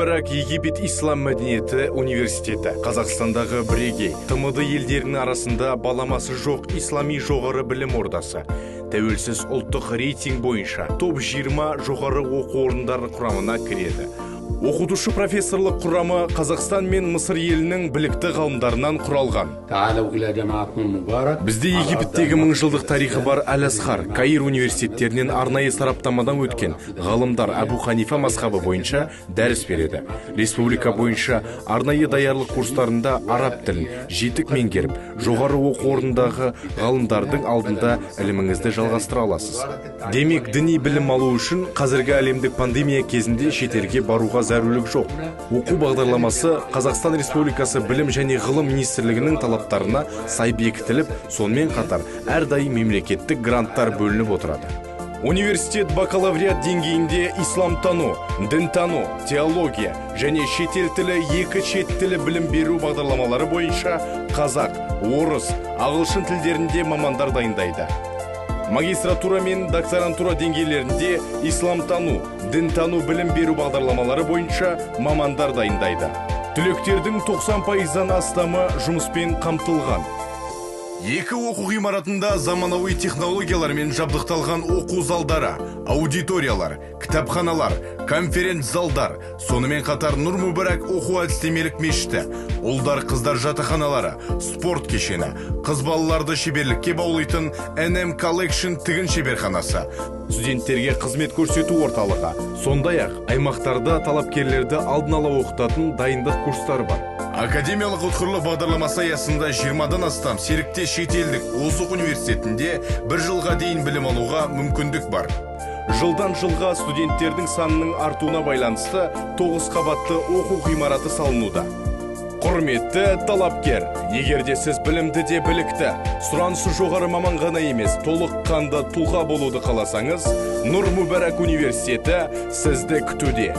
Мүбарак Египет Ислам мәдениеті университеті Қазақстандағы бірегей ТМД елдерінің арасында баламасы жоқ ислами жоғары білім ордасы. Тәуелсіз ұлттық рейтинг бойынша топ 20 жоғары оқу орындары құрамына кіреді. Оқытушы профессорлық құрамы Қазақстан мен Мысыр елінің білікті ғалымдарынан құралған. Бізде Египеттегі 1000 жылдық тарихы бар Әл-Азхар, Каир университеттерінен арнайы сараптамадан өткен ғалымдар Абу Ханифа мазхабы бойынша дәріс береді. Республика бойынша арнайы даярлық курстарында араб тілін жетік меңгеріп, жоғары оқу орнындағы ғалымдардың алдында іліміңізді жалғастыра аласыз. Демек, діни білім алу үшін қазіргі әлемдік пандемия кезінде шетелге баруға зәрулік жоқ. Оқу бағдарламасы Қазақстан Республикасы Білім және Ғылым министрлігінің талаптарына сай бекітіліп, сонымен қатар әрдайым мемлекеттік гранттар бөлініп отырады. Университет бакалавриат деңгейінде исламтану, дінтану, теология және шетел тілі, екі шет тілі білім беру бағдарламалары бойынша қазақ, орыс, ағылшын тілдерінде мамандар дайындайды. Магистратура мен докторантура деңгейлерінде исламтану, дінтану білім беру бағдарламалары бойынша мамандар дайындайды. Түлектердің 90%-дан астамы жұмыспен қамтылған. Екі оқу ғимаратында заманауи технологиялармен жабдықталған оқу залдары, аудиториялар, кітапханалар, конференц залдар, сонымен қатар Нұр Мүбарак оқу әдістемелік мешіті, ұлдар қыздар жатақханалары, спорт кешені, қыз балаларды шеберлікке баулайтын NM Collection тігін шеберханасы, студенттерге қызмет көрсету орталығы, сондай-ақ аймақтарда талапкерлерді алдын ала оқытатын дайындық курстары бар. Академиялық ұтқырлық бағдарламасы аясында 20-дан астам серіктес шетелдік озық университетінде 1 жылға дейін білім алуға мүмкіндік бар. Жылдан жылға студенттердің санының артуына байланысты 9 қабатты оқу ғимараты салынуда. Құрметті талапкер, егерде сіз білімді де білікті, сұранысы жоғары маман ғана емес, толыққанды тұлға болуды қаласаңыз, Нұр Мүбарак университеті сізді күтуде.